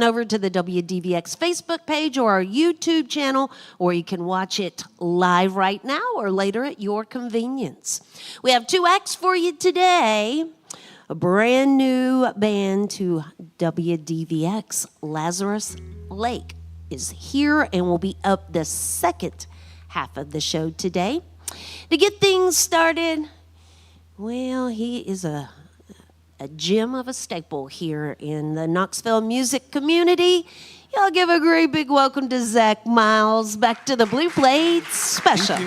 over to the WDVX Facebook page or our YouTube channel, or you can watch it live right now or later at your convenience. We have 2 acts for you today. A brand new band to WDVX, Lazarus Lake, is here and will be up the second half of the show today. To get things started, well, he is a gem of a staple here in the Knoxville music community. Y'all give a great big welcome to Zack Miles, back to the Blue Plates Special.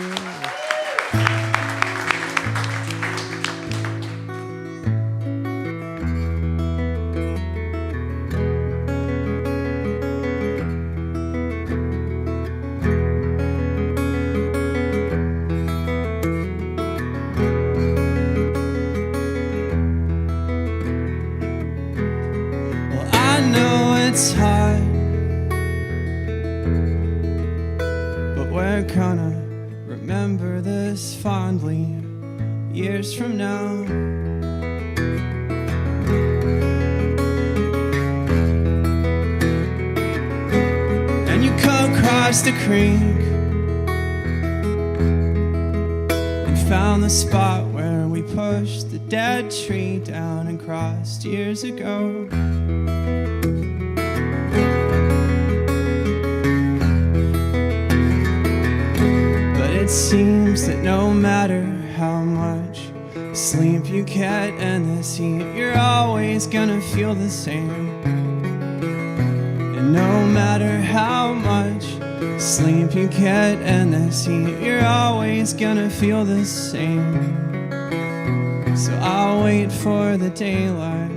It's hard, but we're gonna remember this fondly years from now. And you come across the creek and found the spot where we pushed the dead tree down and crossed years ago. It seems that no matter how much sleep you get in this heat, you're always gonna feel the same. And no matter how much sleep you get in this heat, you're always gonna feel the same. So I'll wait for the daylight,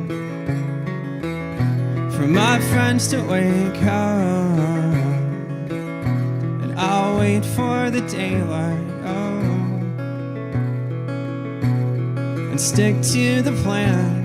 for my friends to wake up. I'll wait for the daylight, and stick to the plan.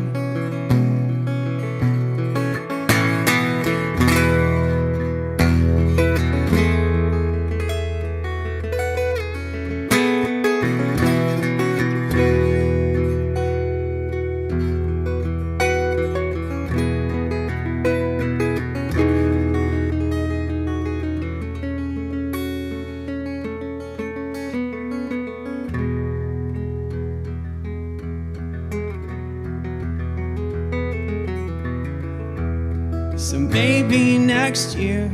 So maybe next year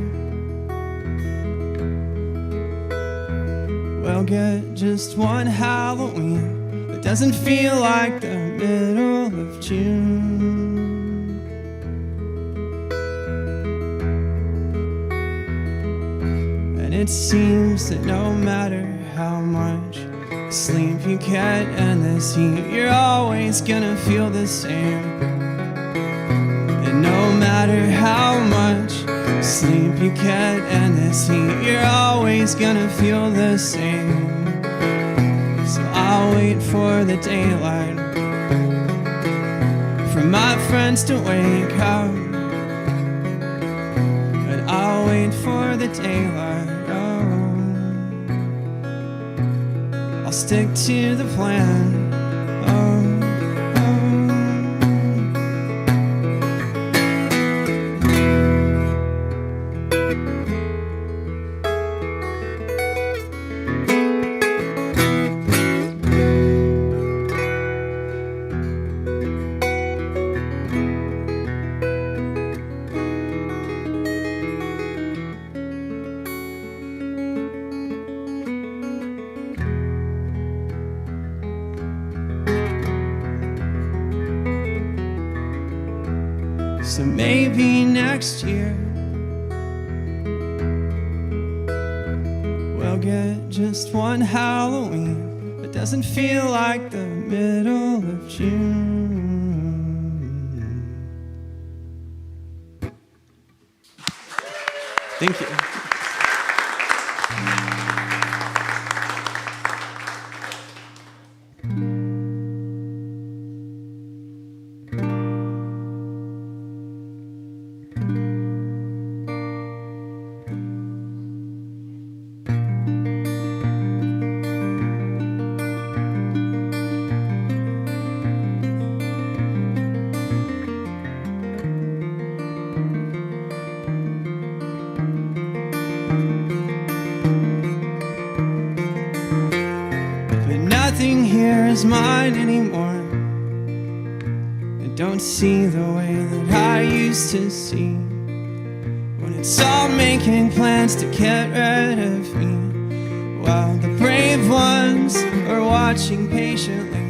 we'll get just one Halloween that doesn't feel like the middle of June. And it seems that no matter how much sleep you get in this heat, you're always gonna feel the same. And no matter how much sleep you get in this heat, you're always gonna feel the same. So I'll wait for the daylight, for my friends to wake up. And I'll wait for the daylight, I'll stick to the plan. So maybe next year we'll get just one Halloween that doesn't feel like the middle of June. Thank you. nothing here is mine anymore. I don't see the way that I used to see, when it's all making plans to get rid of me, while the brave ones are watching patiently.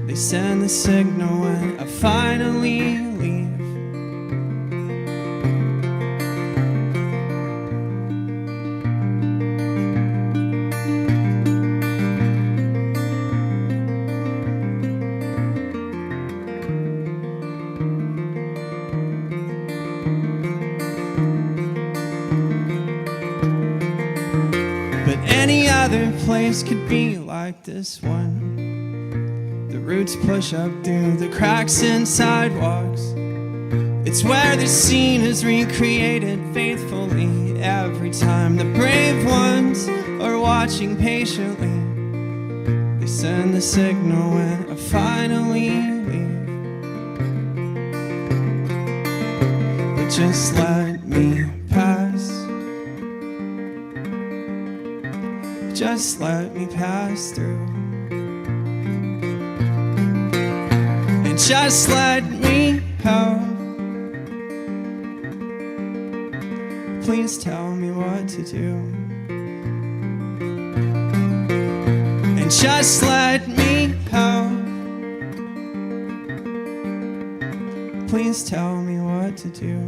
They send the signal when I finally leave. But any other place could be like this one. The roots push up through the cracks in sidewalks. It's where the scene is recreated faithfully every time. The brave ones are watching patiently. They send the signal when I finally leave. But just let me pass. Just let me pass through. And just let me help. Please tell me what to do. And just let me help. Please tell me what to do.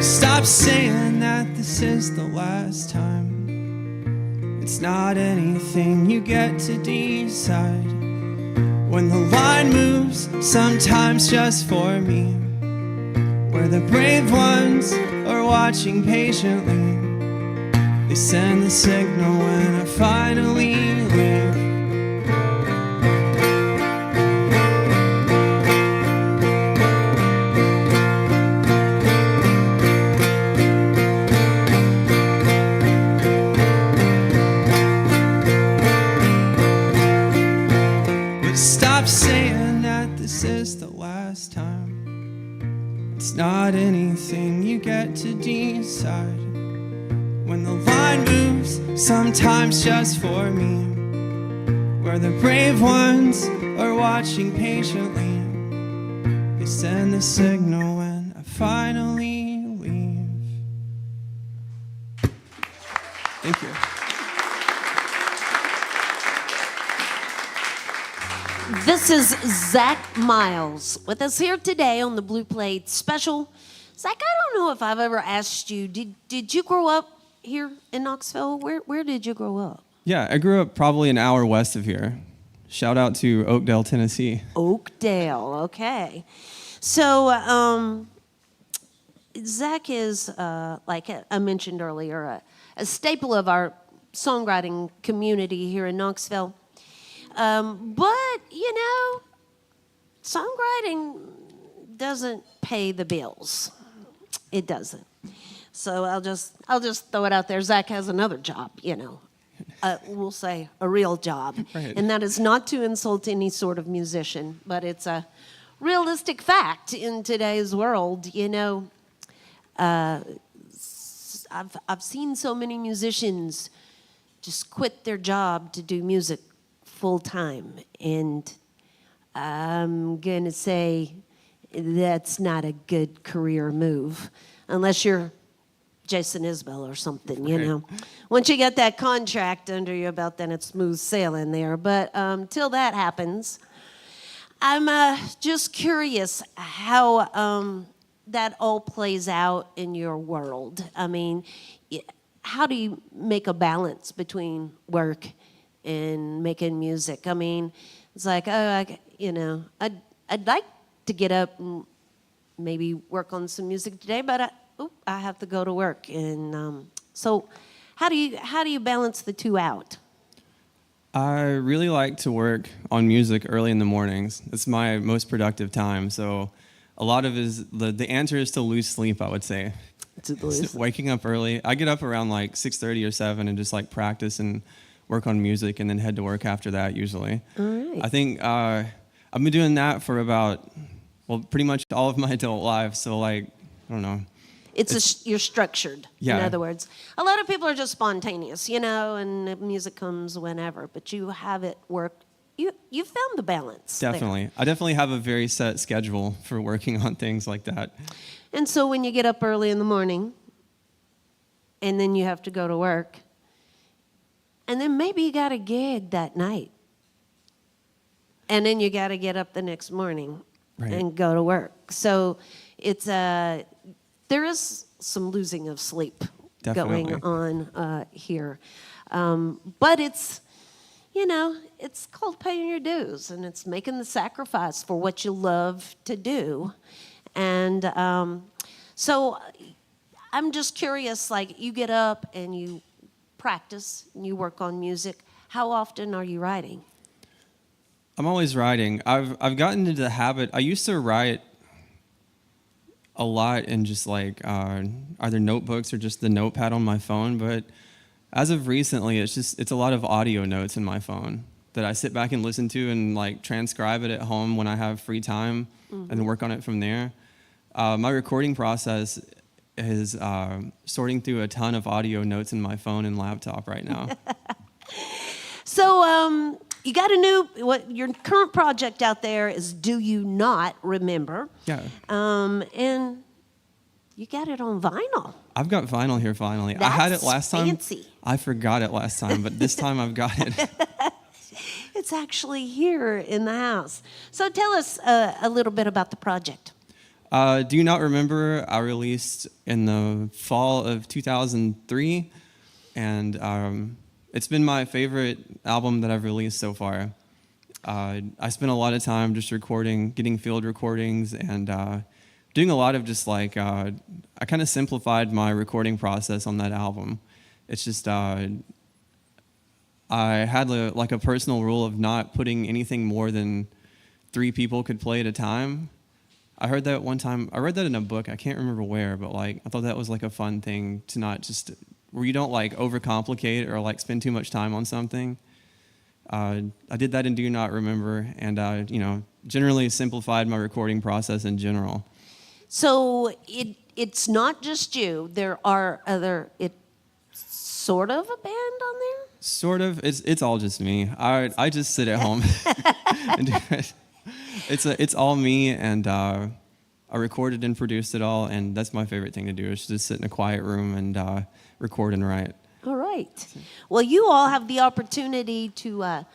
Stop saying that this is the last time. It's not anything you get to decide. When the line moves, sometimes just for me, where the brave ones are watching patiently. They send the signal when I finally leave. Stop saying that this is the last time. It's not anything you get to decide. When the line moves, sometimes just for me, where the brave ones are watching patiently. They send the signal when I finally leave. Thank you. This is Zack Miles with us here today on the Blue Plate Special. Zack, I don't know if I've ever asked you, did you grow up here in Knoxville? Where did you grow up? Yeah, I grew up probably an hour west of here. Shout out to Oakdale, Tennessee. Oakdale, okay. So Zack is, like I mentioned earlier, a staple of our songwriting community here in Knoxville. But, you know, songwriting doesn't pay the bills. It doesn't. So I'll just throw it out there. Zack has another job, you know. We'll say a real job. Right. And that is not to insult any sort of musician, but it's a realistic fact in today's world. You know, I've seen so many musicians just quit their job to do music full time, and I'm gonna say that's not a good career move unless you're Jason Isbell or something, you know. Once you get that contract under your belt, then it's smooth sailing there. But till that happens, I'm just curious how that all plays out in your world. I mean, how do you make a balance between work and making music? I mean, it's like, I'd like to get up and maybe work on some music today, but I have to go to work. And so how do you balance the two out? I really like to work on music early in the mornings. It's my most productive time. So a lot of the answer is to lose sleep, I would say. Waking up early. I get up around like 6:30 or 7 and just like practice and work on music and then head to work after that usually. All right. I think I've been doing that for about, pretty much all of my adult life. So like, I don't know. You're structured, yeah. In other words. A lot of people are just spontaneous, and the music comes whenever, but you have it work. You found the balance. Definitely. There. I definitely have a very set schedule for working on things like that. And so when you get up early in the morning, and then you have to go to work, and then maybe you got a gig that night, and then you got to get up the next morning and go to work. So it's there is some losing of sleep going on here. But it's, it's called paying your dues, and it's making the sacrifice for what you love to do. And so I'm just curious, like you get up and you practice and you work on music. How often are you writing? I'm always writing. I've gotten into the habit. I used to write a lot in just like either notebooks or just the notepad on my phone, but as of recently, it's a lot of audio notes in my phone that I sit back and listen to and like transcribe it at home when I have free time and work on it from there. My recording process is sorting through a ton of audio notes in my phone and laptop right now. So you got your current project out there is Do You Not Remember? Yeah. And you got it on vinyl. I've got vinyl here finally. That's I had it last time. Fancy. I forgot it last time, but this time I've got it. It's actually here in the house. So tell us a little bit about the project. Do You Not Remember? I released in the fall of 2003, and it's been my favorite album that I've released so far. I spent a lot of time just recording, getting field recordings, and doing a lot of just like, I kind of simplified my recording process on that album. It's just, I had like a personal rule of not putting anything more than 3 people could play at a time. I heard that one time, I read that in a book, I can't remember where, but like, I thought that was like a fun thing to not just, where you don't like overcomplicate or like spend too much time on something. I did that in Do Not Remember, and generally simplified my recording process in general. So it's not just you. There are it's sort of a band on there? Sort of. It's all just me. I just sit at home and do it. It's all me, and I recorded and produced it all, and that's my favorite thing to do, is just sit in a quiet room and record and write. All right. Well, you all have the opportunity to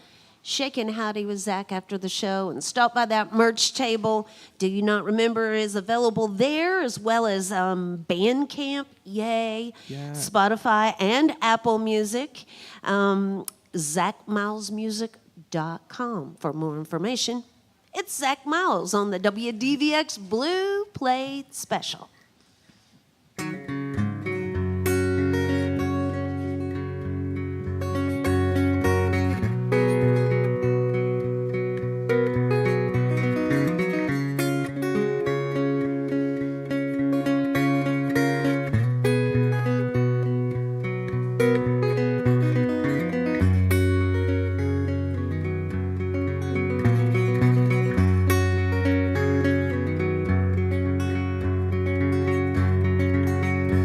shake and howdy with Zack after the show and stop by that merch table. Do You Not Remember is available there, as well as Bandcamp, yay, yeah. Spotify, and Apple Music. ZackMilesMusic.com for more information. It's Zack Miles on the WDVX Blue Plate Special.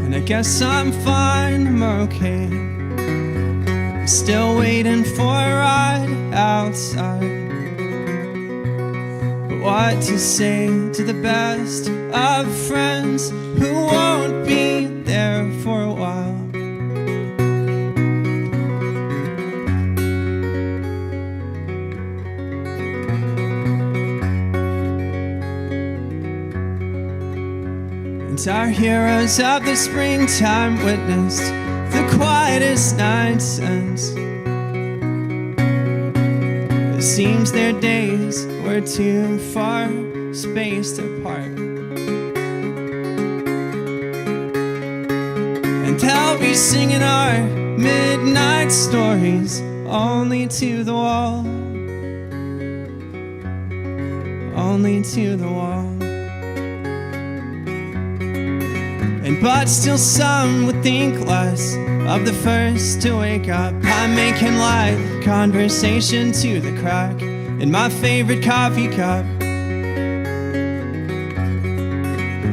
I guess I'm fine, I'm okay. I'm still waiting for a ride outside. But what to say to the best of friends who won't be there for a while? And our heroes of the springtime witnessed the quietest night since. It seems their days were too far spaced apart. And they'll be singing our midnight stories only to the wall, only to the wall. And but still some would think less of the first to wake up. I'm making light conversation to the crack in my favorite coffee cup.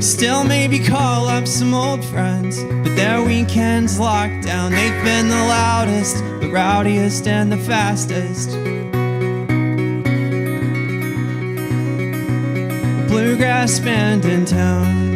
Still maybe call up some old friends, but their weekends locked down. They've been the loudest, the rowdiest, and the fastest. Bluegrass band in town.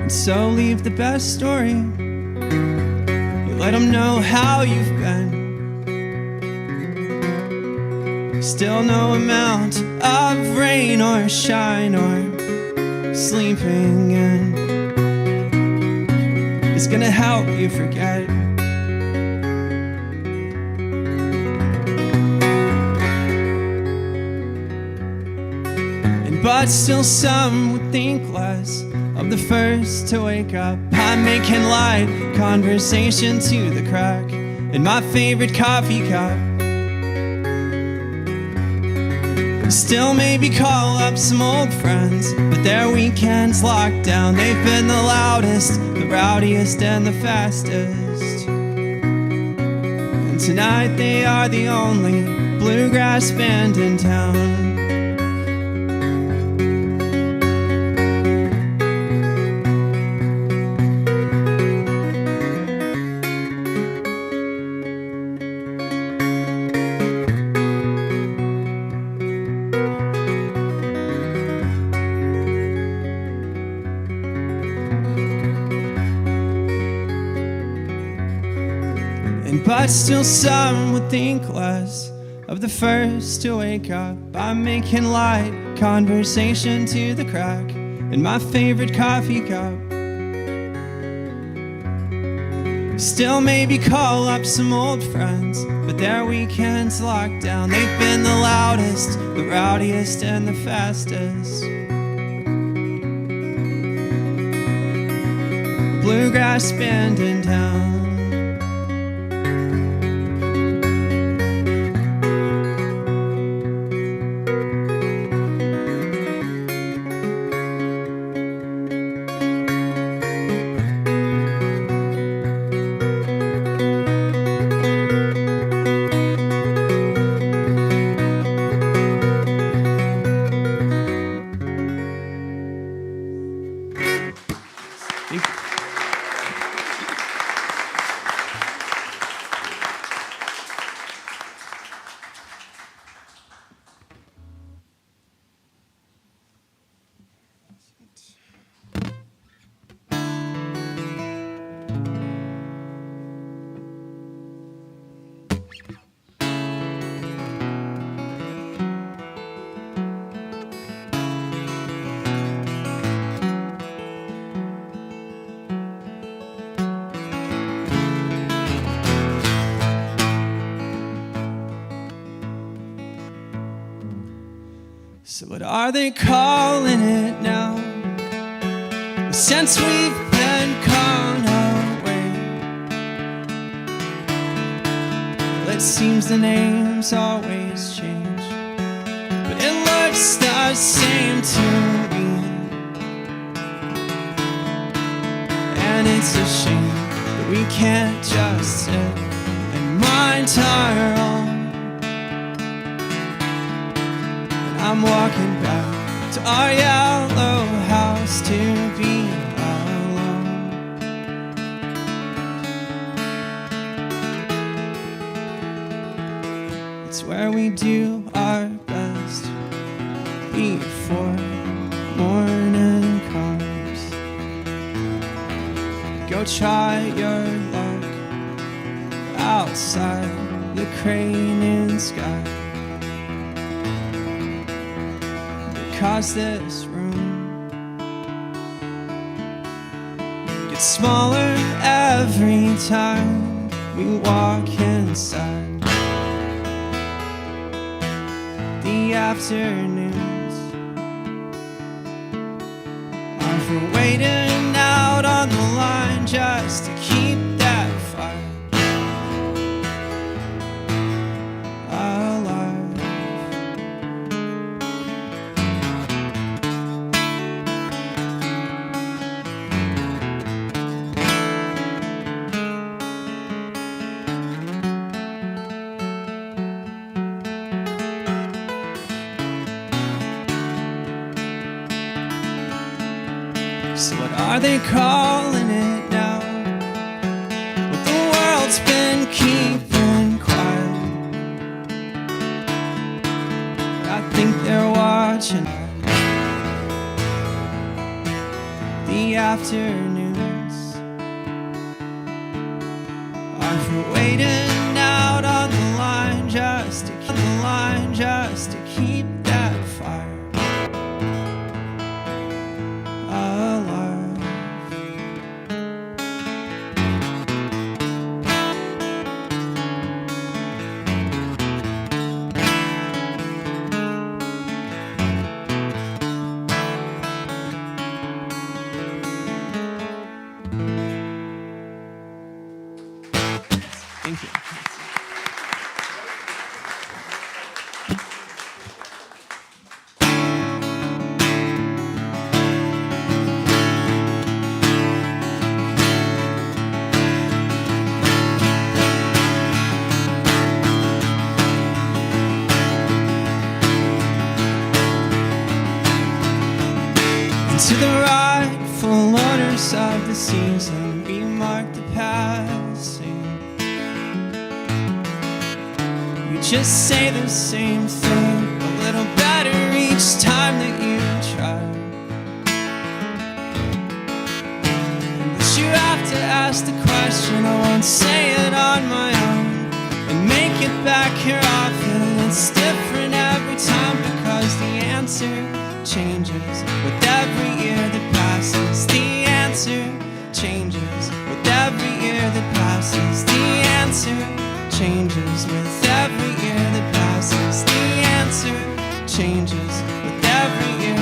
So leave the best story. You let them know how you've been. Still no amount of rain or shine or sleeping in is gonna help you forget. And but still some would think less of the first to wake up. I'm making light conversation to the crack in my favorite coffee cup. Still maybe call up some old friends, but their weekends locked down. They've been the loudest, the rowdiest, and the fastest. And tonight they are the only bluegrass band in town. But still some would think less of the first to wake up. I'm making light conversation to the crack in my favorite coffee cup. Still maybe call up some old friends, but their weekends locked down. They've been the loudest, the rowdiest, and the fastest. Bluegrass band in town. So what are they calling it now? Since we've been gone away, well, it seems the names always change, but it looks the same to me. And it's a shame that we can't just sit and mind our own. I'm walking back to our yellow house to be alone. It's where we do our best before morning comes. Go try your luck outside the craning sky. Cause this room gets smaller every time we walk inside the afternoons are for waiting out on the line just to keep that fire alive. So what are they calling it now? What the world's been keeping quiet. I think they're watching the afternoons are for waiting out on the line just to keep that fire alive. Thank you. To the rightful owners of the season, we mark the passing. You just say the same thing a little better each time that you try. But you have to ask the question, I won't say it on my own and make it back here often. It's different every time because the answer changes with every year that passes. The answer changes with every year that passes. The answer changes with every year that passes. The answer changes with every year.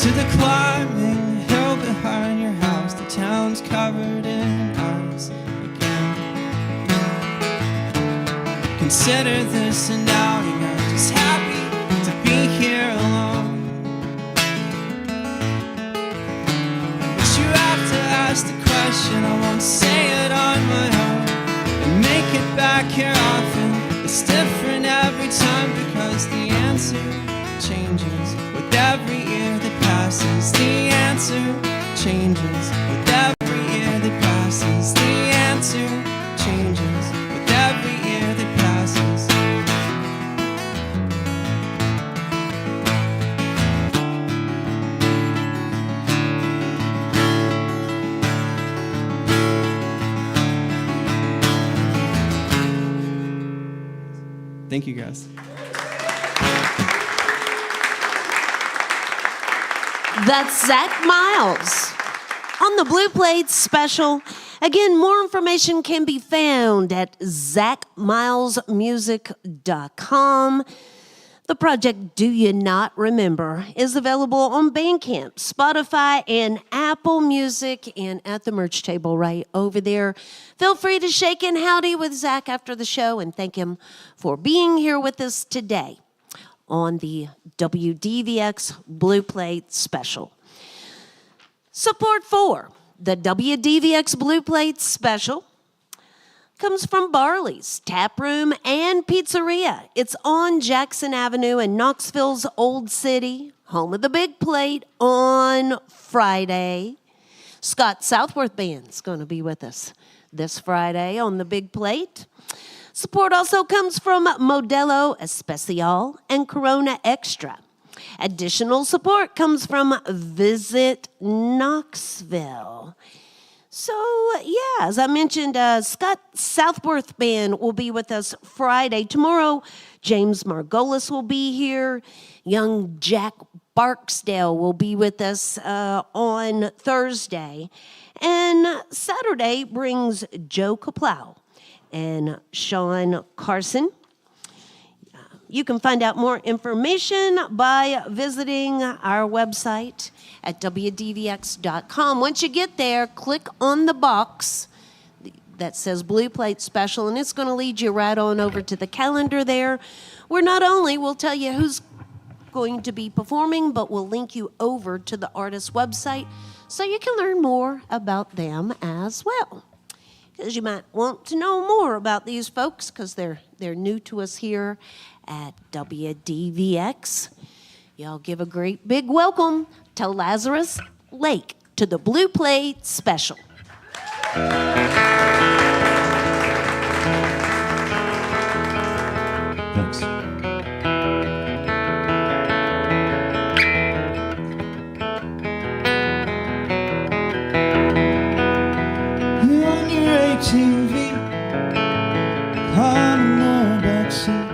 To the climbing hill behind your house, the town's covered in ice again. Consider this an outing, I'm just happy to be here alone. But you have to ask the question, I won't say it on my own and make it back here often. It's different every time because the answer changes with every year that passes. The answer changes with every year that passes. The answer changes with every year that passes. Thank you, guys. That's Zack Miles on the Blue Plate special. Again, more information can be found at zackmilesmusic.com. The project Do You Not Remember is available on Bandcamp, Spotify, and Apple Music, and at the merch table right over there. Feel free to shake and howdy with Zack after the show and thank him for being here with us today on the WDVX Blue Plate special. Support for the WDVX Blue Plate special comes from Barley's Tap Room and Pizzeria. It's on Jackson Avenue in Knoxville's Old City, home of the Big Plate on Friday. Scott Southworth Band's going to be with us this Friday on the Big Plate. Support also comes from Modelo Especial and Corona Extra. Additional support comes from Visit Knoxville. So, yeah, as I mentioned, Scott Southworth Band will be with us Friday. Tomorrow, James Margolis will be here. Young Jack Barksdale will be with us on Thursday. And Saturday brings Joe Kaplow and Sean Carson. You can find out more information by visiting our website at WDVX.com. Once you get there, click on the box that says Blue Plate Special, and it's going to lead you right on over to the calendar there, where not only we'll tell you who's going to be performing, but we'll link you over to the artist's website so you can learn more about them as well. Because you might want to know more about these folks because they're new to us here at WDVX. Y'all give a great big welcome to Lazarus Lake to the Blue Plate Special. Thanks. TV, climbing the backseat,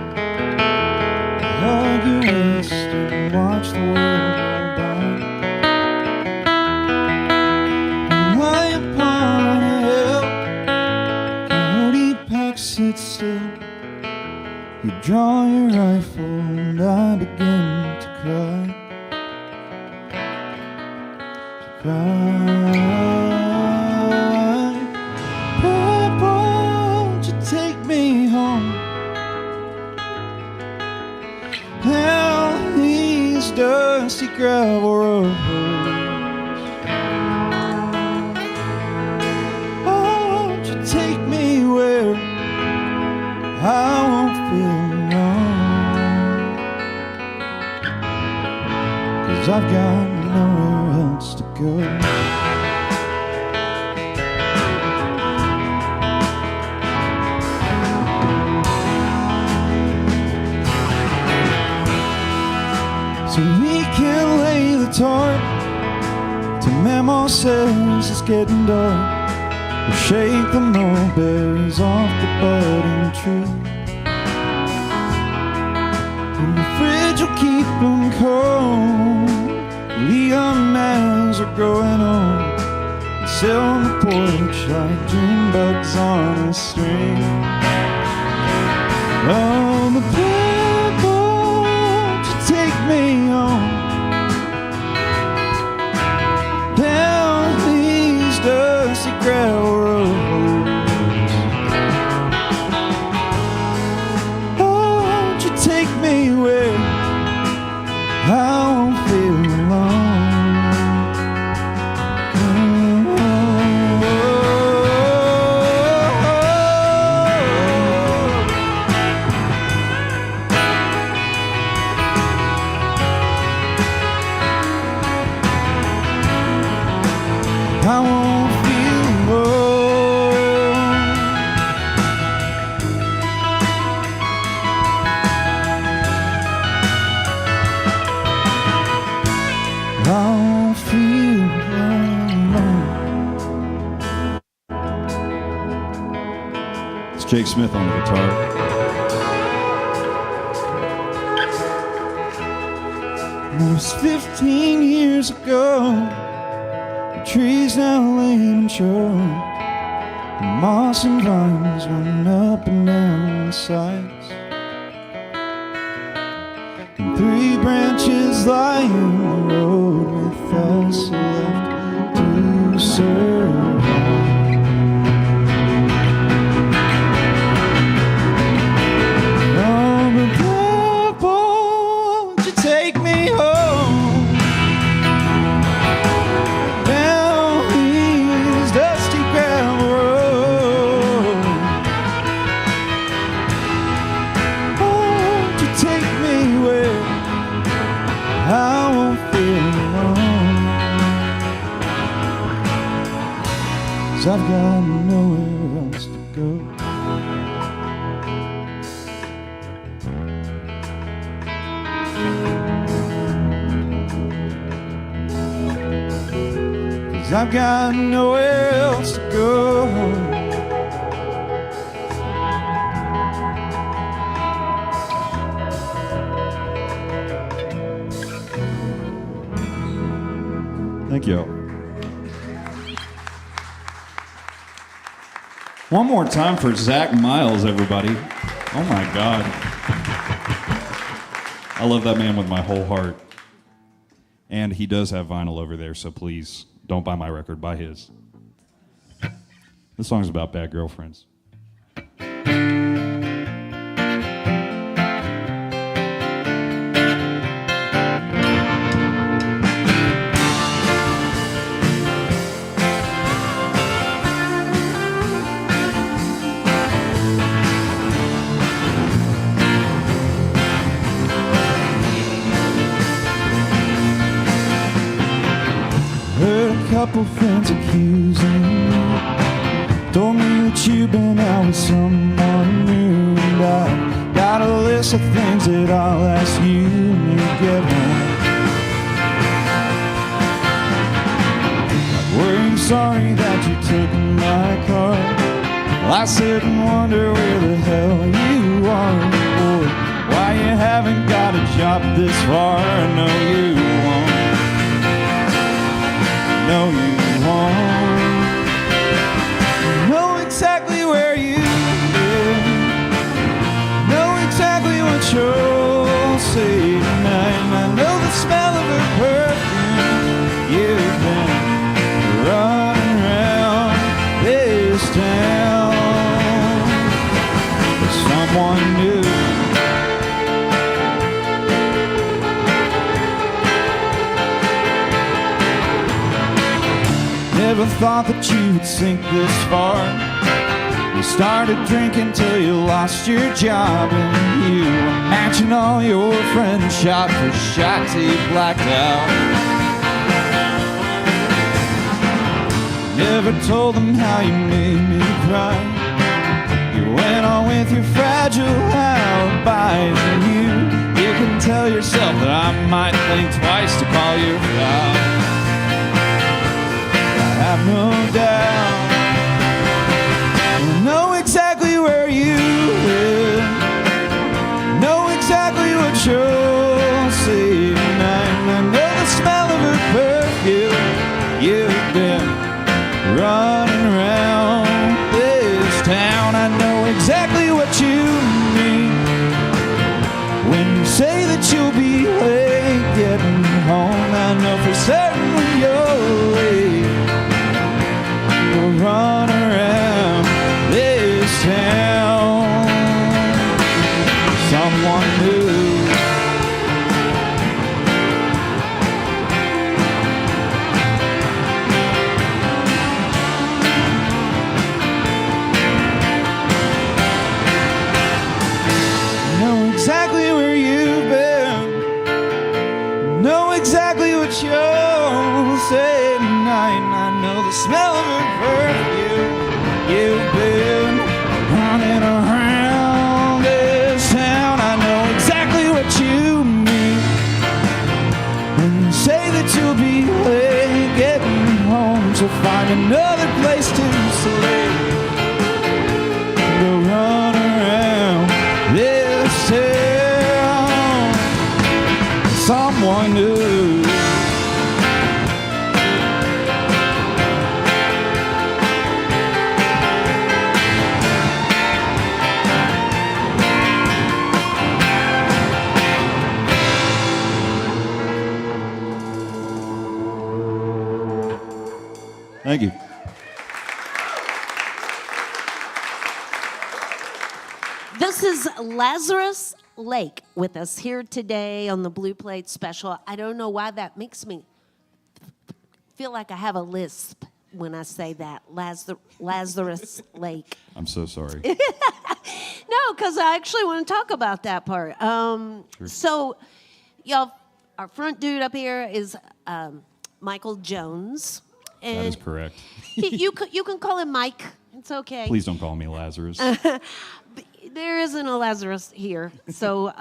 hug your waist and watch the world go by. And high upon a hill, coyote pack sits still. You draw your rifle and I begin to cry. Cry. Take me home down these dusty gravel roads. Won't you take me where I won't feel alone? 'Cause I've got nowhere else to go. So we can lay the tarp till Mama says it's getting dark. We'll shake the mulberries off the budding tree, and the fridge will keep them cold. Leon as are growing old and sit on the porch like dream bugs on a string. Oh, the take me home down these dusty gravel roads. Oh, won't you take me where I won't feel alone? I won't feel alone. I won't feel alone. It's Jake Smith on the guitar. It was 15 years ago. Trees now laying in show, moss and vines running up and down the sides, and 3 branches lying on the road with us left to survive. Oh, but Papa, won't you take me home? I won't feel alone, 'cause I've got nowhere else to go. 'cause I've got nowhere else to go. Thank you. One more time for Zack Miles, everybody. Oh my God. I love that man with my whole heart. And he does have vinyl over there, so please don't buy my record, buy his. This song's about bad girlfriends. Heard a couple friends accusing me, told me that you've been out with someone new, and I got a list of things that I'll ask you when you get home. Like, were you sorry that you took my car? Well, I sit and wonder where the hell you are, boy. Why you haven't got a job this far? I know you won't. No, you won't. Know exactly where you live. Know exactly what you'll say tonight. I know the smell of her perfume. You've been running around this town for someone new. Never thought that you would sink this far. You started drinking till you lost your job, and you were matching all your friends shot for shot till you blacked out. Never told them how you made me cry. You went on with your fragile alibis, and you can tell yourself that I might think twice to call you out. I have no doubt. I know exactly where you live. Know exactly what you'll say tonight. I know the smell of her perfume. You've been running around this town. I know exactly what you mean when you say that you'll be late getting home. I know for certain when you're late, run around this town. Someone new. Know exactly where you've been. Know exactly what you'll say tonight. I know the smell of her perfume. You've been running around this town. I know exactly what you mean when you say that you'll be late getting home. So find another place to sleep. Go run around this town. Someone new. Thank you. This is Lazarus Lake with us here today on the Blue Plate Special. I don't know why that makes me feel like I have a lisp when I say that. Lazarus Lake. I'm so sorry. No, because I actually want to talk about that part. Sure. So, y'all, our front dude up here is Michael Jones. And That is correct. you can call him Mike. It's okay. Please don't call me Lazarus. There isn't a Lazarus here. So,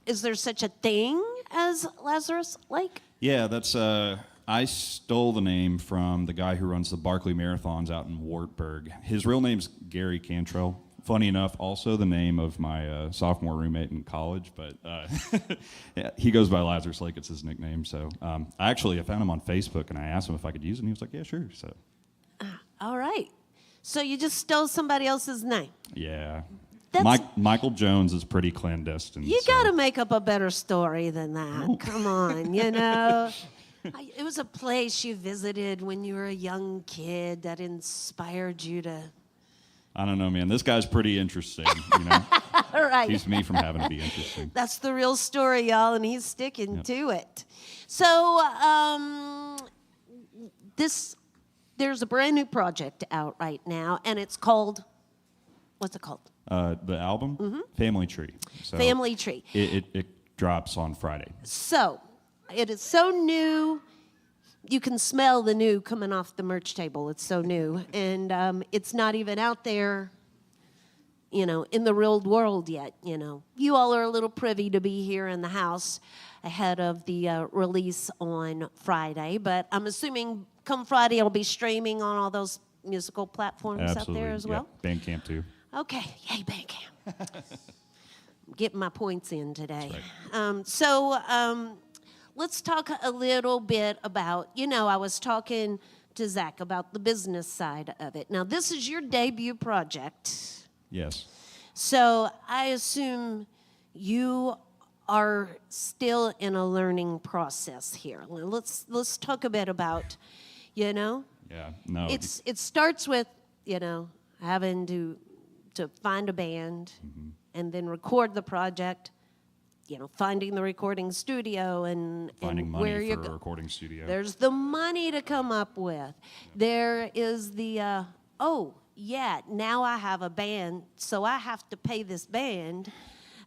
is there such a thing as Lazarus Lake? Yeah, that's I stole the name from the guy who runs the Barkley Marathons out in Wartburg. His real name's Gary Cantrell. Funny enough, also the name of my sophomore roommate in college, but yeah, he goes by Lazarus Lake. It's his nickname. So I found him on Facebook, and I asked him if I could use it, and he was like, yeah, sure. So. All right. So you just stole somebody else's name. Yeah. That's, Michael Jones is pretty clandestine. You got to make up a better story than that. Come on, you know. It was a place you visited when you were a young kid that inspired you to... I don't know, man. This guy's pretty interesting, you know. All right. Keeps me from having to be interesting. That's the real story, y'all, and he's sticking to it. So there's a brand new project out right now, and it's called, what's it called? The album? Family Tree. So Family Tree. It drops on Friday. So it is so new. You can smell the new coming off the merch table. It's so new. And it's not even out there, you know, in the real world yet, you know. You all are a little privy to be here in the house ahead of the release on Friday. But I'm assuming come Friday it'll be streaming on all those musical platforms out there as well? Yeah. Bandcamp too. Okay. Yay, Bandcamp. I'm getting my points in today. That's right. Let's talk a little bit about, you know, I was talking to Zack about the business side of it. Now, this is your debut project. Yes. So I assume you are still in a learning process here. Let's talk a bit about, you know. Yeah. No. It starts with, you know, having to find a band and then record the project. You know, finding the recording studio and finding money where you're for a recording studio. There's the money to come up with. There is the now I have a band, so I have to pay this band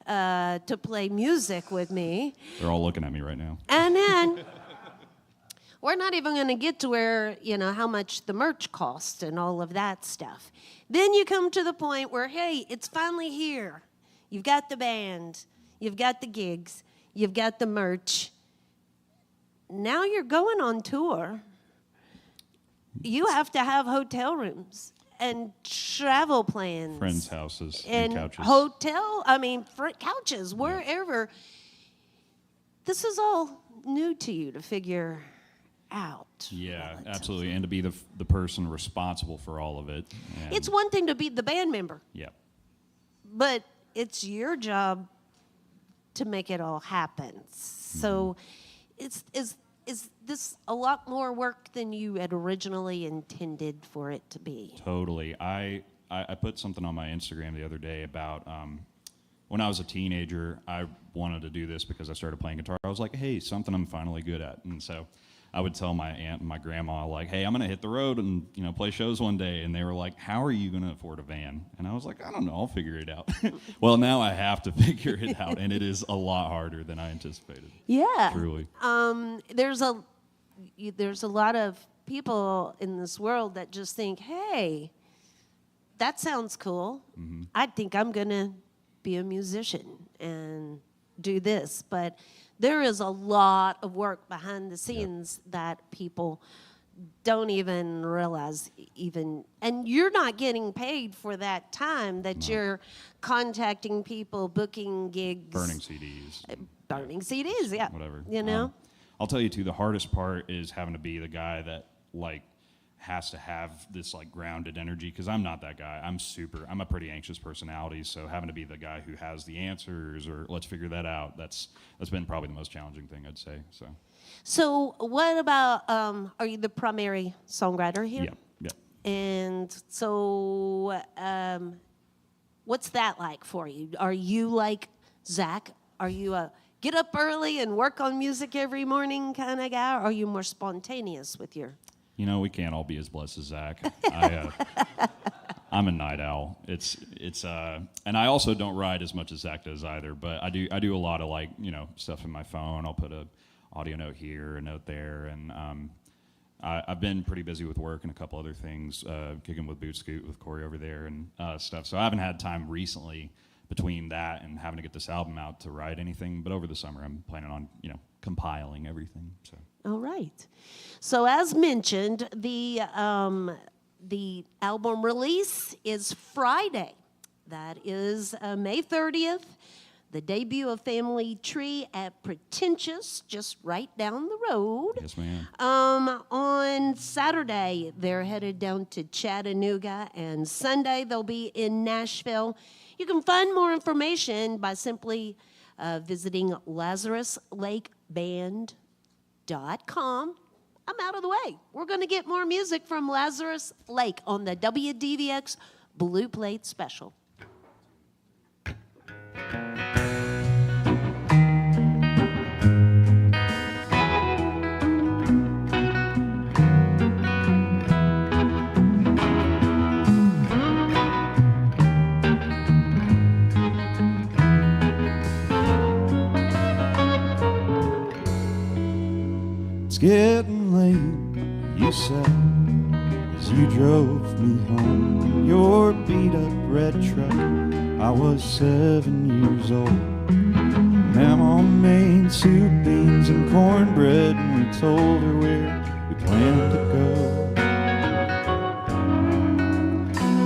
to play music with me. They're all looking at me right now. And then we're not even going to get to where, you know, how much the merch costs and all of that stuff. Then you come to the point where, hey, it's finally here. You've got the band. You've got the gigs. You've got the merch. Now you're going on tour. You have to have hotel rooms and travel plans. Friends' houses and couches. Couches, wherever. This is all new to you to figure out. Yeah, absolutely. And to be the person responsible for all of it. And It's one thing to be the band member. Yeah. But it's your job to make it all happen. So is this a lot more work than you had originally intended for it to be? Totally. I put something on my Instagram the other day about when I was a teenager, I wanted to do this because I started playing guitar. I was like, hey, something I'm finally good at. And so I would tell my aunt and my grandma, like, hey, I'm going to hit the road and, you know, play shows one day. And they were like, how are you going to afford a van? And I was like, I don't know. I'll figure it out. Well, now I have to figure it out. And it is a lot harder than I anticipated. Yeah. Truly. There's a lot of people in this world that just think, hey, that sounds cool. I think I'm going to be a musician and do this. But there is a lot of work behind the scenes that people don't even realize and you're not getting paid for that time that you're contacting people, booking gigs. Burning CDs. Burning CDs, yeah. Whatever. You know? I'll tell you, too, the hardest part is having to be the guy that, like, has to have this, like, grounded energy, because I'm not that guy. I'm a pretty anxious personality, so having to be the guy who has the answers or let's figure that out, that's been probably the most challenging thing, I'd say. So what about, are you the primary songwriter here? Yeah. And so what's that like for you? Are you like Zack? Are you a get up early and work on music every morning kind of guy? Or are you more spontaneous with your... You know, we can't all be as blessed as Zack. I'm a night owl. And I also don't ride as much as Zack does either. But I do a lot of, like, you know, stuff in my phone. I'll put a audio note here, a note there, and I've been pretty busy with work and a couple other things, kicking with Boot Scoot with Corey over there and stuff. So I haven't had time recently between that and having to get this album out to write anything. But over the summer, I'm planning on, you know, compiling everything. So. All right. So as mentioned, the album release is Friday. That is May 30th. The debut of Family Tree at Pretentious, just right down the road. Yes, ma'am. On Saturday, they're headed down to Chattanooga, and Sunday they'll be in Nashville. You can find more information by simply visiting LazarusLakeBand.com. I'm out of the way. We're going to get more music from Lazarus Lake on the WDVX Blue Plate Special. It's getting late, you said, as you drove me home in your beat-up red truck. I was 7 years old. Mama made soup, beans, and cornbread, and we told her where we planned to go.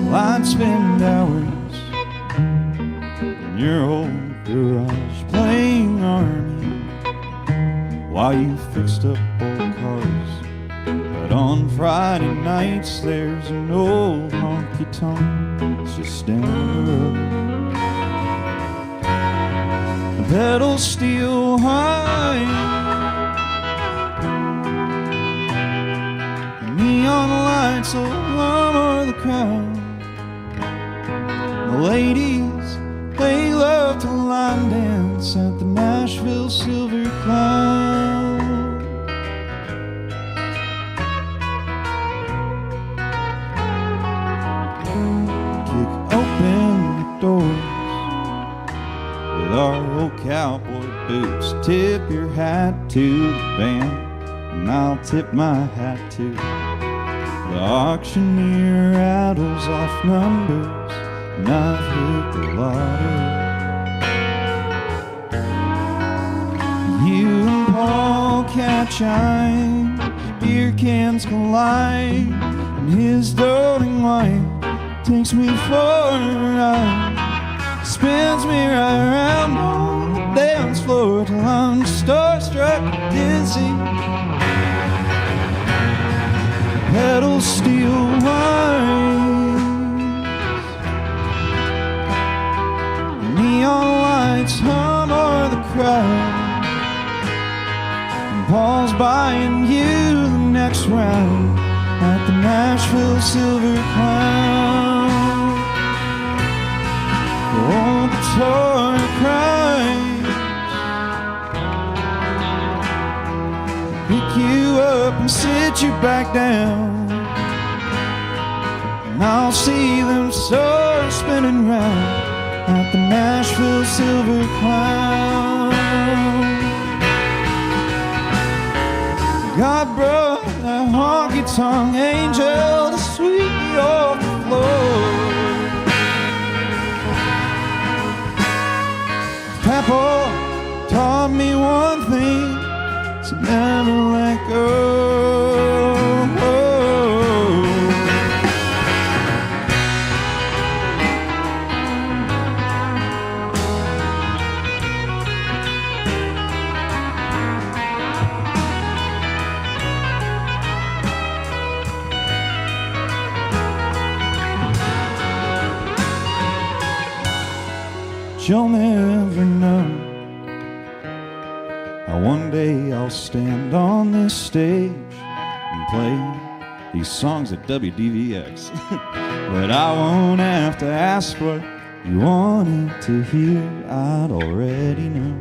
Well, I'd spend hours in your old garage playing Army while you fixed up old cars. But on Friday nights there's an old honky-tonk just down the road. The pedals steel high, the neon lights alarm the crowd. The ladies, they love to line dance at the Nashville Silver Cloud. Kick open the doors with our old cowboy boots. Tip your hat to the band, and I'll tip my hat to the auctioneer. Rattles off numbers, and I've hit the lottery. You and Paul catch eyes, beer cans collide, and his doting wife takes me for a ride. Spins me right around on the dance floor till I'm starstruck and dizzy. Pedals steel wide, neon lights hum o'er the crowd. And Paul's buying you the next round at the Nashville Silver Clown. The old guitar cries, pick you up and sit you back down, and I'll see them stars spinning round at the Nashville Silver Clown. God brought that honky-tonk angel to sweep me off the floor. Papa taught me one thing, to never let go. You'll never know how one day I'll stand on this stage and play these songs at WDVX. But I won't have to ask what you wanted to hear, I'd already know.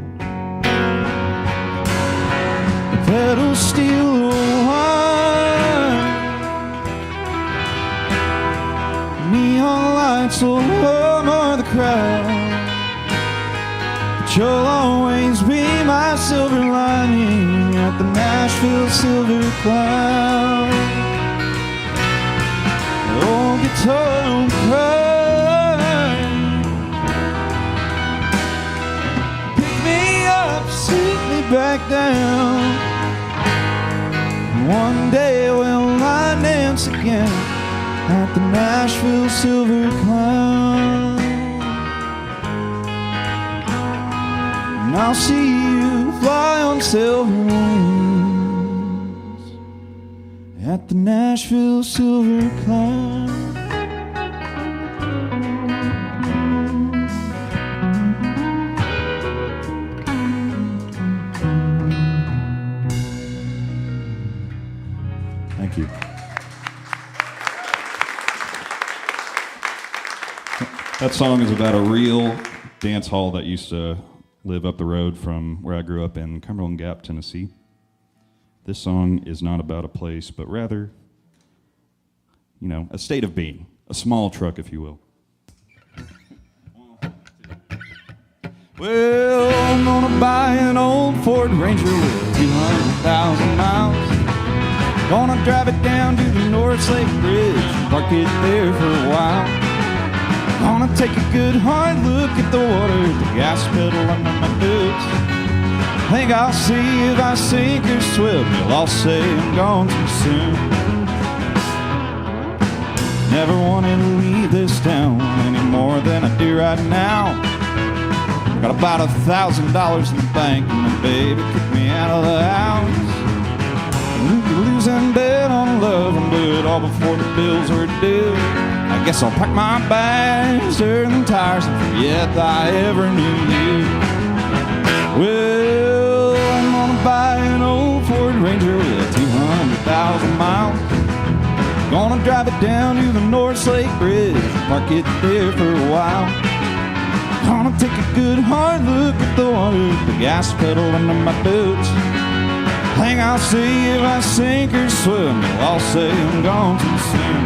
The pedals steel wide, neon lights will hum o'er the crowd. You'll always be my silver lining at the Nashville Silver Cloud. The old guitar will cry, pick me up, sit me back down, One day we'll I dance again at the Nashville Silver Clown. And I'll see you fly on silver wings at the Nashville Silver Clown. Thank you. That song is about a real dance hall that used to live up the road from where I grew up in Cumberland Gap, Tennessee. This song is not about a place, but rather, you know, a state of being, a small truck, if you will. Well, I'm gonna buy an old Ford Ranger with 200,000 miles. Gonna drive it down to the North Lake Bridge, park it there for a while. Gonna take a good hard look at the water, the gas pedal under my boots. Think I'll see if I sink or swim, you'll all say I'm gone too soon. Never wanted to leave this town any more than I do right now. Got about $1,000 in the bank and my baby kicked me out of the house. We could lose and bet on love and do it all before the bills are due. I guess I'll pack my bags, turn the tires, and forget that I ever knew you. Well, I'm gonna buy an old Ford Ranger with 200,000 miles. Gonna drive it down to the North Lake Bridge, park it there for a while. Gonna take a good hard look at the water, the gas pedal under my boots. Think I'll see if I sink or swim, you'll all say I'm gone too soon.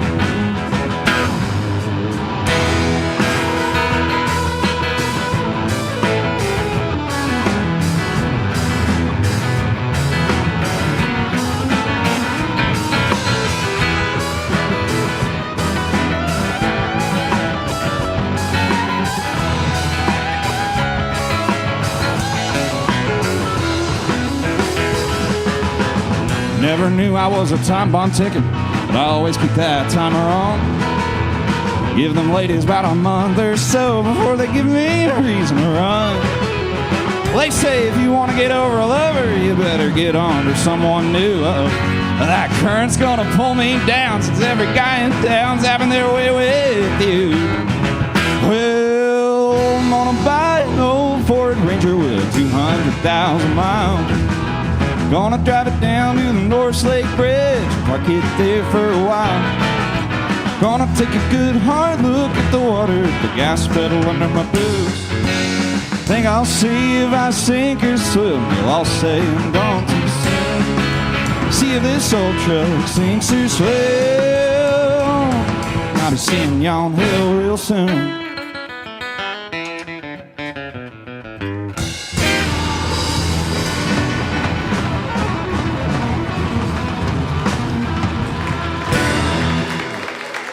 Never knew I was a time bomb ticking, but I always keep that timer on. Give them ladies about a month or so before they give me a reason to run. They say if you want to get over a lover, you better get on to someone new. That current's gonna pull me down since every guy in town's having their way with you. Well, I'm gonna buy an old Ford Ranger with 200,000 miles. Gonna drive it down to the North Lake Bridge, park it there for a while. Gonna take a good hard look at the water, the gas pedal under my boots. Think I'll see if I sink or swim, you'll all say I'm gone too soon. See if this old truck sinks or swims. I'll be seeing you on hill real soon.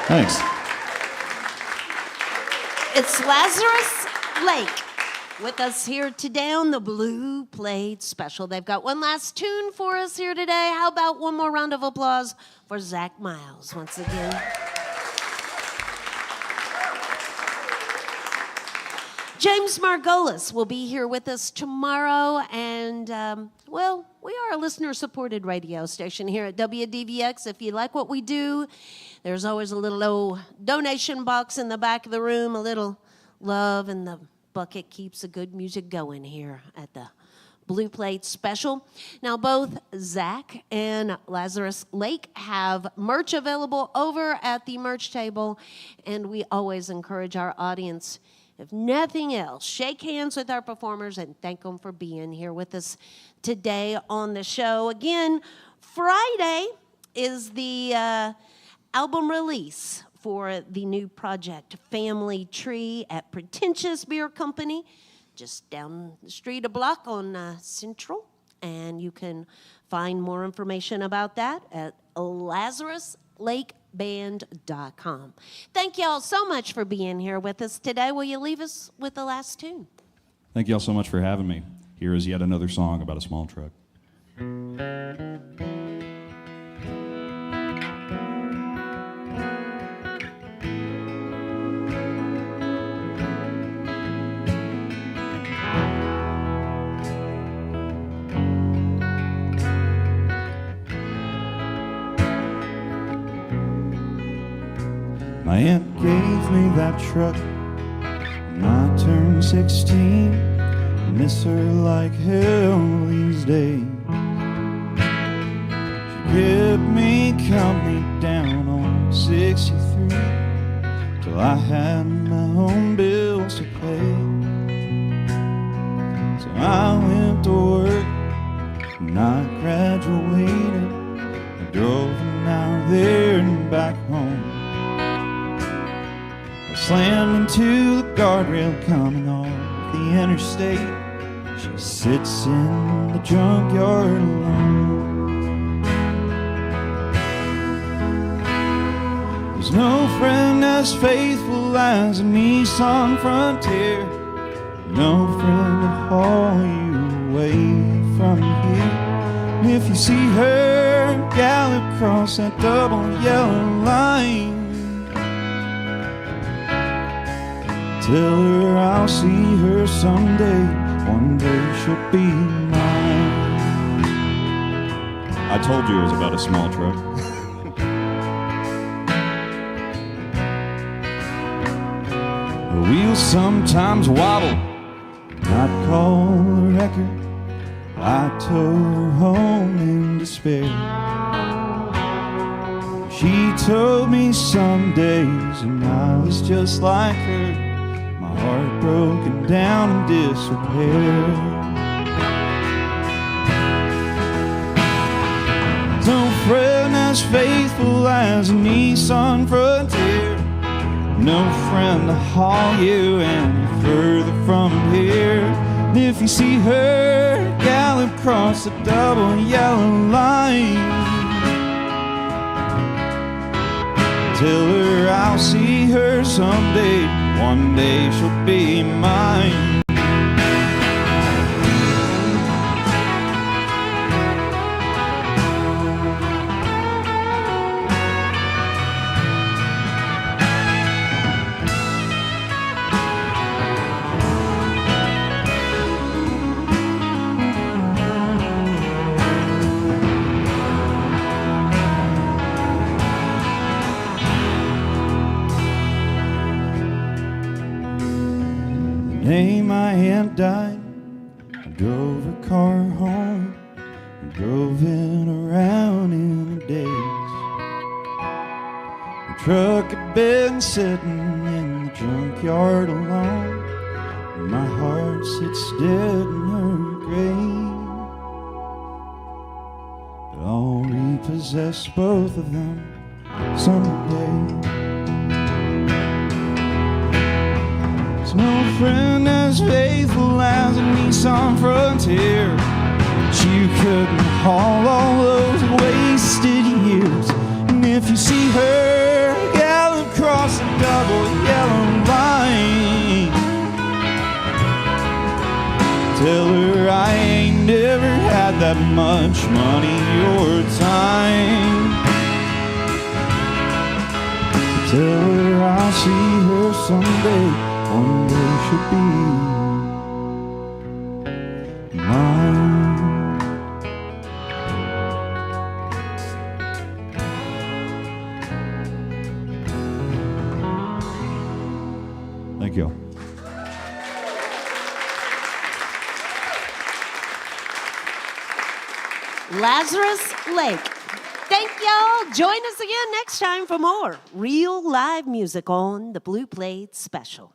Thanks. It's Lazarus Lake with us here today on the Blue Plate Special. They've got one last tune for us here today. How about one more round of applause for Zack Miles once again? James Margolis will be here with us tomorrow, and well, we are a listener-supported radio station here at WDVX. If you like what we do, there's always a little old donation box in the back of the room, a little love in the bucket keeps the good music going here at the Blue Plate Special. Now, both Zack and Lazarus Lake have merch available over at the merch table, and we always encourage our audience, if nothing else, shake hands with our performers and thank them for being here with us today on the show. Again, Friday is the album release for the new project, Family Tree, at Pretentious Beer Company, just down the street a block on Central. And you can find more information about that at LazarusLakeBand.com. Thank y'all so much for being here with us today. Will you leave us with the last tune? Thank y'all so much for having me. Here is yet another song about a small truck. My aunt gave me that truck when I turned 16. I miss her like hell these days. She kept me company down on 63 till I had my own bills to pay. So I went to work and I graduated. I drove an hour there and back home. I slammed into the guardrail coming off the interstate. She sits in the junkyard alone. There's no friend as faithful as a Nissan Frontier. No friend to haul you away from here. And if you see her gallop across that double yellow line, tell her I'll see her someday. One day she'll be mine. I told you it was about a small truck. The wheels sometimes wobble, I'd call a record. I tow her home in despair. She told me some days and I was just like her, my heart broken down in disrepair. No friend as faithful as a Nissan Frontier. No friend to haul you any further from here. And if you see her gallop across the double yellow line, tell her I'll see her someday. One day she'll be mine. The day my aunt died, I drove her car home and drove it around in a daze. The truck had been sitting in the junkyard alone, and my heart sits dead in her grave. But I'll repossess both of them someday. No friend as faithful as a Nissan Frontier. But you couldn't haul all those wasted years. And if you see her gallop across the double yellow line, tell her I ain't never had that much money or time. Tell her I'll see her someday. One day she'll be mine. Thank you. Lazarus Lake. Thank y'all. Join us again next time for more real live music on the Blue Plate Special.